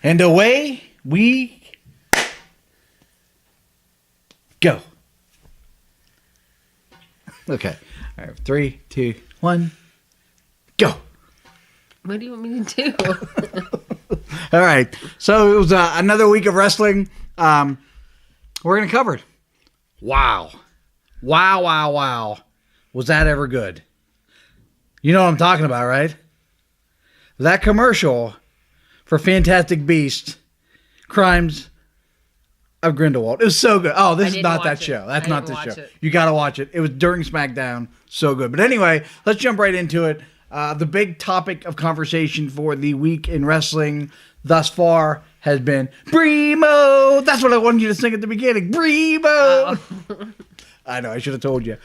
And away we go. Okay. All right. 3, 2, 1, go. What do you want me to do? All right. So it was another week of wrestling. We're going to cover it. Wow. Wow. Was that ever good? You know what I'm talking about, right? That commercial for Fantastic Beasts, Crimes of Grindelwald. It was so good. Oh, this is not that show. That's not the show. You got to watch it. It was during SmackDown. So good. But anyway, let's jump right into it. The big topic of conversation for the week in wrestling thus far has been Brimo. That's what I wanted you to sing at the beginning. Brimo. I know. I should have told you.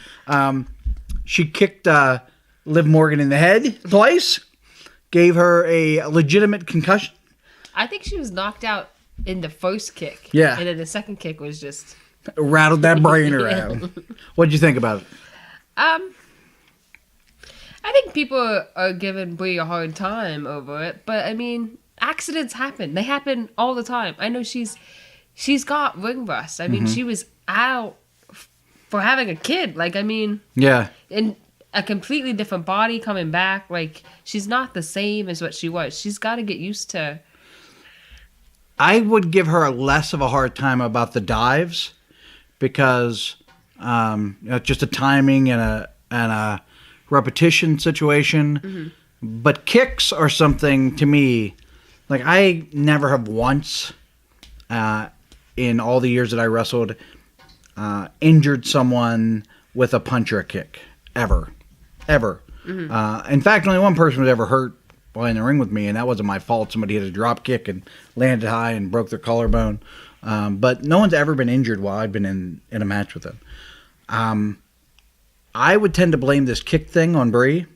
She kicked Liv Morgan in the head twice. Gave her a legitimate concussion. I think she was knocked out in the first kick. Yeah. And then the second kick was just... rattled that brain around. What'd you think about it? I think people are giving Brie a hard time over it. But, I mean, accidents happen. They happen all the time. I know she's got ring rust. I mean, she was out for having a kid. Like, I mean... Yeah. And... a completely different body coming back. Like, she's not the same as what she was. She's got to get used to... I would give her less of a hard time about the dives because just a timing and a repetition situation. Mm-hmm. But kicks are something, to me, like I never have once in all the years that I wrestled injured someone with a punch or a kick. Ever. Mm-hmm. In fact, only one person was ever hurt while in the ring with me, and that wasn't my fault. Somebody hit a drop kick and landed high and broke their collarbone. But no one's ever been injured while I've been in a match with them. I would tend to blame this kick thing on Brie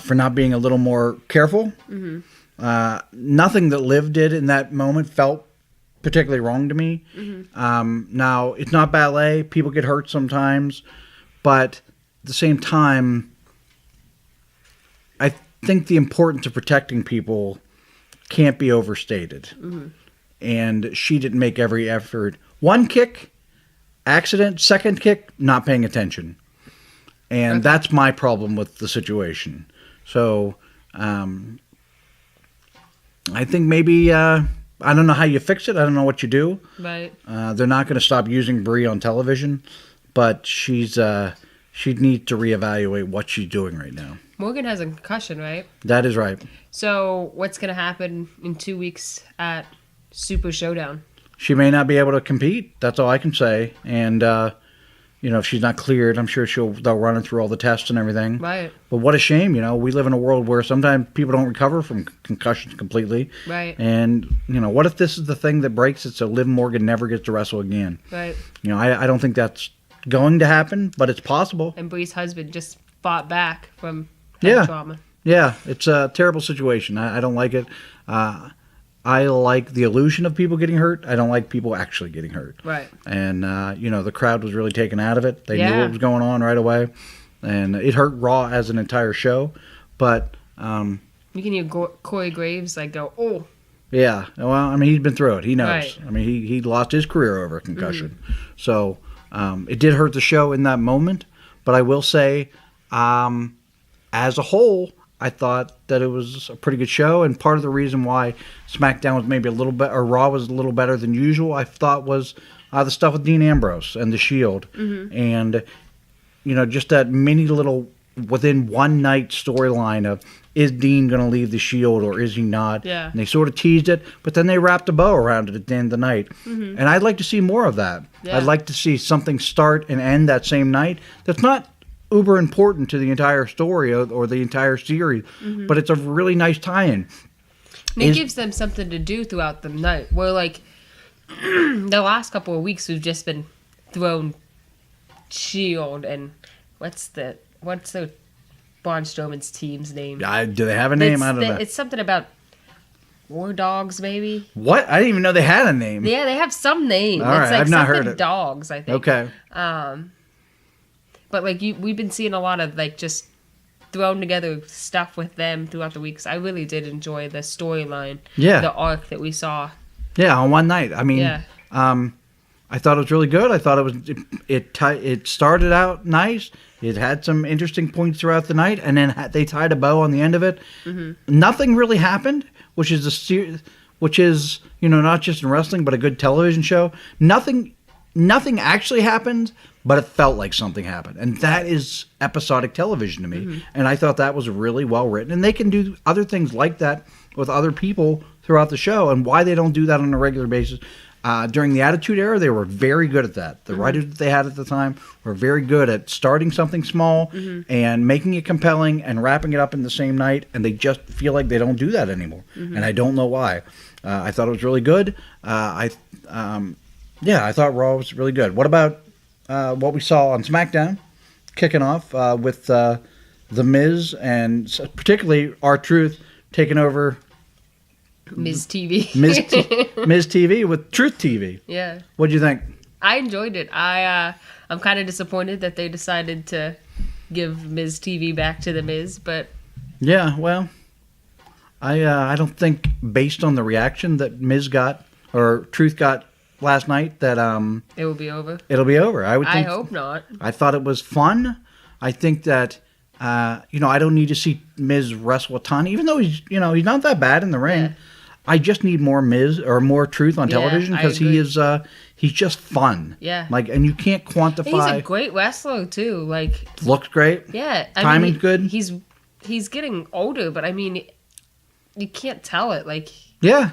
for not being a little more careful. Mm-hmm. Nothing that Liv did in that moment felt particularly wrong to me. Mm-hmm. Now, it's not ballet. People get hurt sometimes. But at the same time, I think the importance of protecting people can't be overstated. Mm-hmm. And she didn't make every effort. One kick, accident. Second kick, not paying attention. And that's my problem with the situation. So I think maybe, I don't know how you fix it. I don't know what you do. Right. They're not going to stop using Brie on television. But she needs to reevaluate what she's doing right now. Morgan has a concussion, right? That is right. So what's going to happen in 2 weeks at Super Showdown? She may not be able to compete. That's all I can say. And, if she's not cleared, I'm sure they'll run her through all the tests and everything. Right. But what a shame, we live in a world where sometimes people don't recover from concussions completely. Right. And, what if this is the thing that breaks it so Liv Morgan never gets to wrestle again? Right. I don't think that's going to happen, but it's possible. And Brie's husband just fought back from head trauma. Yeah, it's a terrible situation. I don't like it. I like the illusion of people getting hurt. I don't like people actually getting hurt. Right. And, the crowd was really taken out of it. They knew what was going on right away. And it hurt Raw as an entire show. But... you can hear Corey Graves go, oh. Yeah. Well, he's been through it. He knows. Right. He lost his career over a concussion. Mm-hmm. So... it did hurt the show in that moment, but I will say, as a whole, I thought that it was a pretty good show, and part of the reason why SmackDown was maybe a little bit, or Raw was a little better than usual, I thought was the stuff with Dean Ambrose and The Shield, and just that mini little within one night storyline of is Dean going to leave The Shield or is he not? Yeah. And they sort of teased it, but then they wrapped a bow around it at the end of the night. Mm-hmm. And I'd like to see more of that. Yeah. I'd like to see something start and end that same night. That's not uber important to the entire story or the entire series, but it's a really nice tie-in. And it gives them something to do throughout the night. Where, the last couple of weeks we've just been thrown Shield and what's the Braun Strowman's team's name? Do they have a name? I don't know. It's something about War Dogs, maybe. What? I didn't even know they had a name. Yeah, they have some name. All right, I've not heard it. Dogs, I think. Okay. But we've been seeing a lot of just thrown together stuff with them throughout the weeks. I really did enjoy the storyline, Yeah. the arc that we saw. Yeah, on one night. I mean, Yeah. I thought it was really good. I thought it started out nice. It had some interesting points throughout the night, and then they tied a bow on the end of it. Mm-hmm. Nothing really happened, which is not just in wrestling, but a good television show. Nothing actually happened, but it felt like something happened, and that is episodic television to me. Mm-hmm. And I thought that was really well written, and they can do other things like that with other people throughout the show. And why they don't do that on a regular basis? During the Attitude Era, they were very good at that. The writers that they had at the time were very good at starting something small and making it compelling and wrapping it up in the same night, and they just feel like they don't do that anymore. And I don't know why. I thought it was really good. I thought Raw was really good. What about what we saw on SmackDown, kicking off with The Miz and particularly R-Truth taking over Miz TV. Miz TV with Truth TV. Yeah. What'd you think? I enjoyed it. I'm kind of disappointed that they decided to give Miz TV back to the Miz, but yeah, well, I don't think based on the reaction that Miz got or Truth got last night that it will be over. It'll be over. I hope not. I thought it was fun. I think that I don't need to see Miz wrestle a ton, even though he's not that bad in the ring. Yeah. I just need more Miz or more Truth on television because he's just fun. Yeah. And you can't quantify. He's a great wrestler too. Looks great. Yeah. Timing's good. He's getting older, but I mean, you can't tell it. Yeah.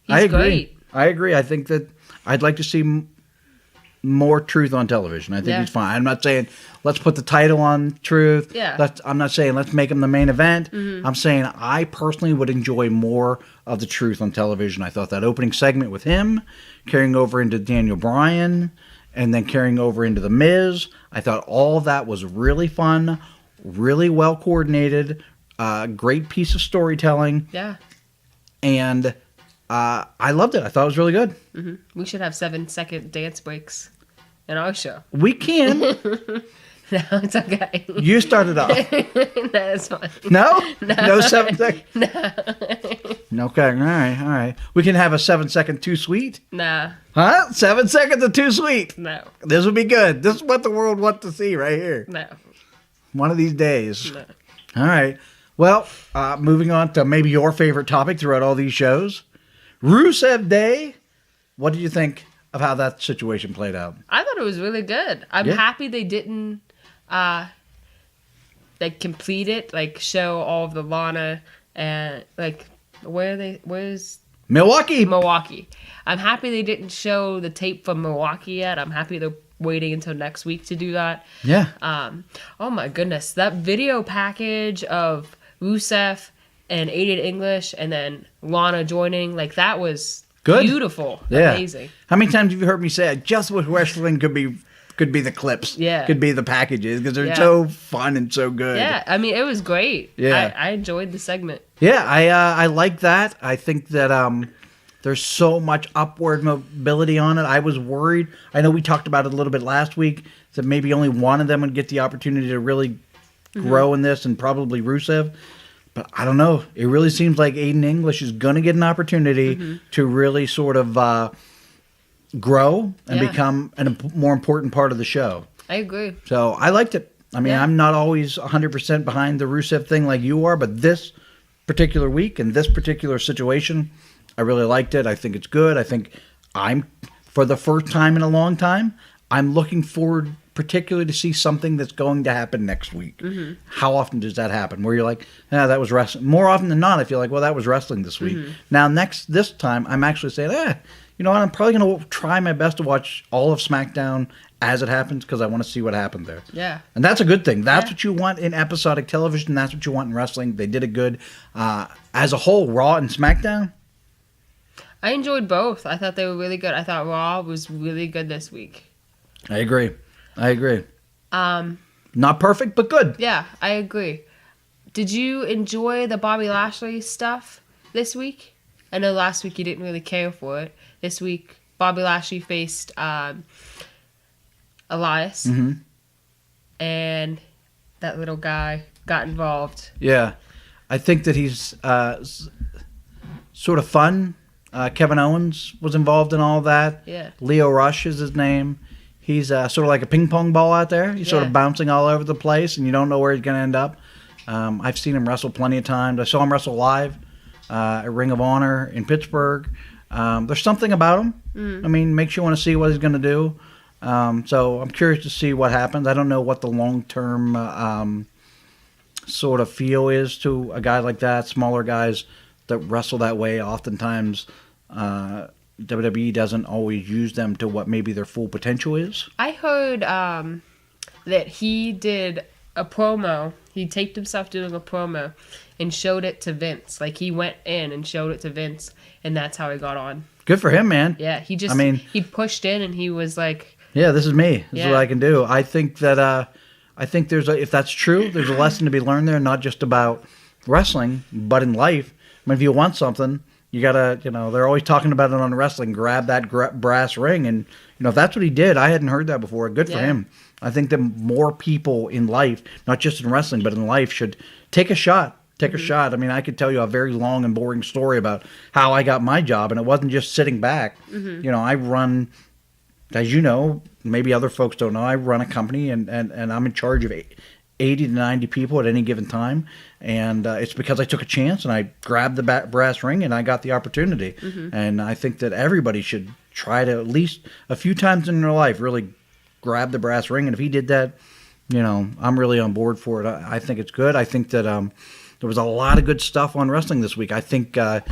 I agree. Great. I agree. I think that I'd like to see more Truth on television. I think he's fine. I'm not saying let's put the title on Truth. Yeah. I'm not saying let's make him the main event. Mm-hmm. I'm saying I personally would enjoy more of the Truth on television. I thought that opening segment with him carrying over into Daniel Bryan and then carrying over into The Miz, I thought all of that was really fun, really well coordinated, great piece of storytelling. Yeah. And I loved it. I thought it was really good. Mm-hmm. We should have 7-second dance breaks in our show. We can. No, it's okay. You started off. No, it's fine. No? No 7 seconds? No. Okay, all right. We can have a 7-second too sweet? Nah. Huh? 7 seconds of too sweet? No. This would be good. This is what the world wants to see right here. No. One of these days. No. All right. Well, moving on to maybe your favorite topic throughout all these shows. Rusev Day. What did you think of how that situation played out? I thought it was really good. I'm happy they didn't complete it, show all of the Lana and where's Milwaukee. I'm happy they didn't show the tape from Milwaukee yet. I'm happy they're waiting until next week to do that. Yeah. Oh my goodness. That video package of Rusev and Aiden English and then Lana joining, that was good. Beautiful. Yeah. Amazing. How many times have you heard me say it? Just what wrestling could be the clips. Yeah. Could be the packages because they're so fun and so good. Yeah. I mean, it was great. Yeah. I enjoyed the segment. Yeah. I like that. I think that there's so much upward mobility on it. I was worried. I know we talked about it a little bit last week that maybe only one of them would get the opportunity to really grow in this and probably Rusev. But I don't know. It really seems like Aiden English is going to get an opportunity to really sort of grow and become a more important part of the show. I agree. So I liked it. I mean, I'm not always 100% behind the Rusev thing like you are, but this particular week and this particular situation, I really liked it. I think it's good. I think for the first time in a long time, I'm looking forward particularly to see something that's going to happen next week. Mm-hmm. How often does that happen? Where you're like, that was wrestling. More often than not, I feel like, well, that was wrestling this week. Mm-hmm. Now, this time, I'm actually saying, you know what? I'm probably going to try my best to watch all of SmackDown as it happens because I want to see what happened there. Yeah. And that's a good thing. That's what you want in episodic television. That's what you want in wrestling. They did it good. As a whole, Raw and SmackDown, I enjoyed both. I thought they were really good. I thought Raw was really good this week. I agree. Not perfect, but good. Yeah, I agree. Did you enjoy the Bobby Lashley stuff this week? I know last week you didn't really care for it. This week, Bobby Lashley faced Elias. Mm-hmm. And that little guy. got involved. Yeah. I think that he's sort of fun. Kevin Owens was involved in all that. Yeah. Leo Rush is his name. He's sort of like a ping pong ball out there. He's sort of bouncing all over the place, and you don't know where he's going to end up. I've seen him wrestle plenty of times. I saw him wrestle live at Ring of Honor in Pittsburgh. There's something about him. I mean, makes you want to see what he's going to do. So I'm curious to see what happens. I don't know what the long-term sort of feel is to a guy like that. Smaller guys that wrestle that way, oftentimes WWE doesn't always use them to what maybe their full potential is. I heard that he did a promo. He taped himself doing a promo and showed it to Vince. Like, he went in and showed it to Vince, and that's how he got on. Good for him, man. Yeah, he pushed in and he was like, yeah, this is me. This is what I can do. I think that if that's true, there's a lesson to be learned there, not just about wrestling, but in life. I mean, if you want something, you gotta, they're always talking about it on wrestling. Grab that brass ring, and if that's what he did, I hadn't heard that before. Good for him. I think that more people in life, not just in wrestling, but in life, should take a shot. Take a shot. I mean, I could tell you a very long and boring story about how I got my job, and it wasn't just sitting back. I run, as you know, maybe other folks don't know, I run a company, and I'm in charge of 80 to 90 people at any given time. And it's because I took a chance, and I grabbed the brass ring, and I got the opportunity. And I think that everybody should try to, at least a few times in their life, really grab the brass ring. And if he did that, I'm really on board for it. I think it's good. I think that there was a lot of good stuff on wrestling this week. I think the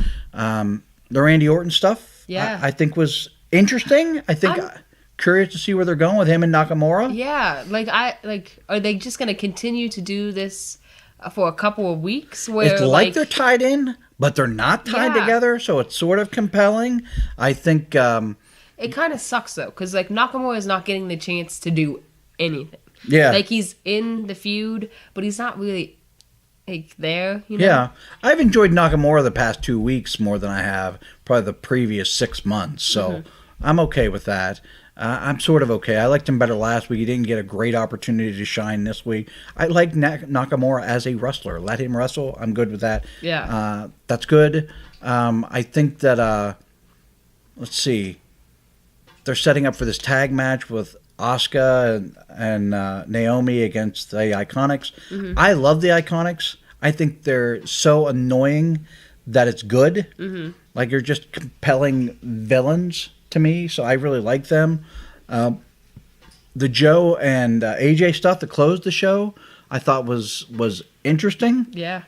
Randy Orton stuff, I think was interesting. I think curious to see where they're going with him and Nakamura. Yeah, are they just going to continue to do this for a couple of weeks? Where it's like they're tied in, but they're not tied together, so it's sort of compelling. I think it kind of sucks though, because Nakamura is not getting the chance to do anything. Yeah, he's in the feud, but he's not really there. Yeah, I've enjoyed Nakamura the past 2 weeks more than I have probably the previous 6 months, so I'm okay with that. I'm sort of okay. I liked him better last week. He didn't get a great opportunity to shine this week. I like Nakamura as a wrestler. Let him wrestle. I'm good with that. Yeah. That's good. I think that, let's see, they're setting up for this tag match with Asuka and Naomi against the Iconics. I love the Iconics. I think they're so annoying that it's good. Like, you're just compelling villains to me, so I really like them. The Joe and AJ stuff that closed the show, I thought was interesting. Yeah.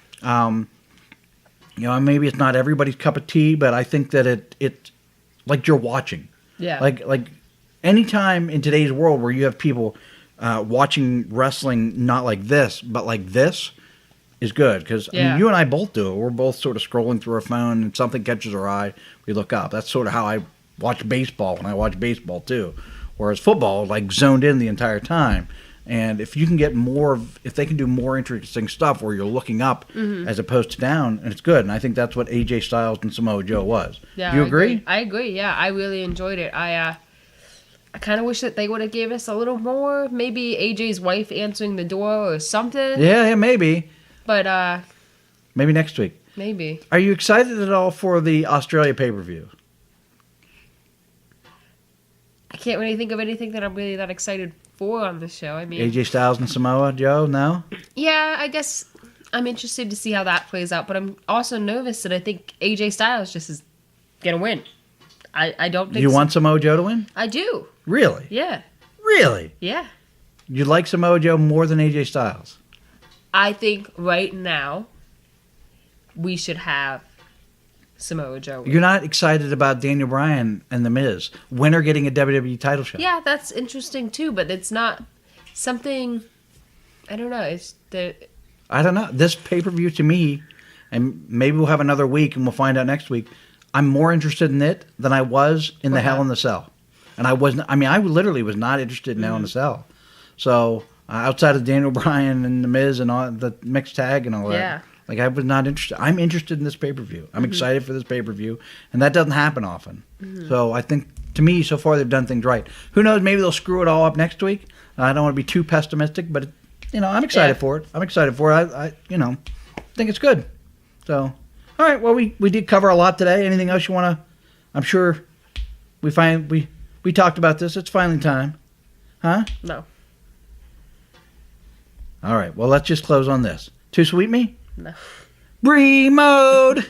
Maybe it's not everybody's cup of tea, but I think that it like you're watching. Yeah. Like anytime in today's world where you have people watching wrestling not like this, but like this, is good. Because I mean, you and I both do it. We're both sort of scrolling through our phone and something catches our eye, we look up. That's sort of how I watch baseball when I watch baseball too. Whereas football, zoned in the entire time. And if you can get if they can do more interesting stuff where you're looking up as opposed to down, and it's good. And I think that's what AJ Styles and Samoa Joe was. Yeah, Do you agree? I agree. Yeah, I really enjoyed it. I kind of wish that they would have gave us a little more. Maybe AJ's wife answering the door or something. Yeah, maybe. But maybe next week. Maybe. Are you excited at all for the Australia pay-per-view? I can't really think of anything that I'm really that excited for on the show. I mean, AJ Styles and Samoa Joe, no? Yeah, I guess I'm interested to see how that plays out, but I'm also nervous that I think AJ Styles just is going to win. I don't think You want Samoa Joe to win? I do. Really? Yeah. Really? Yeah. You like Samoa Joe more than AJ Styles? I think right now we should have Samoa Joe win. You're not excited about Daniel Bryan and The Miz. Winner getting a WWE title shot. Yeah, that's interesting too, but it's not something. I don't know. I don't know. This pay-per-view to me, and maybe we'll have another week and we'll find out next week. I'm more interested in it than I was in the Hell in the Cell, and I literally was not interested in Hell in the Cell. So outside of Daniel Bryan and The Miz and all the mixed tag and all that, I was not interested. I'm interested in this pay-per-view. I'm excited for this pay-per-view, and that doesn't happen often. So I think, to me, so far they've done things right. Who knows? Maybe they'll screw it all up next week. I don't want to be too pessimistic, but I'm excited for it. I'm excited for it. I think it's good. So, all right. Well, we did cover a lot today. Anything else you want to? I'm sure we talked about this. It's finally time, huh? No. All right. Well, let's just close on this. Too sweet me? No. Bree mode.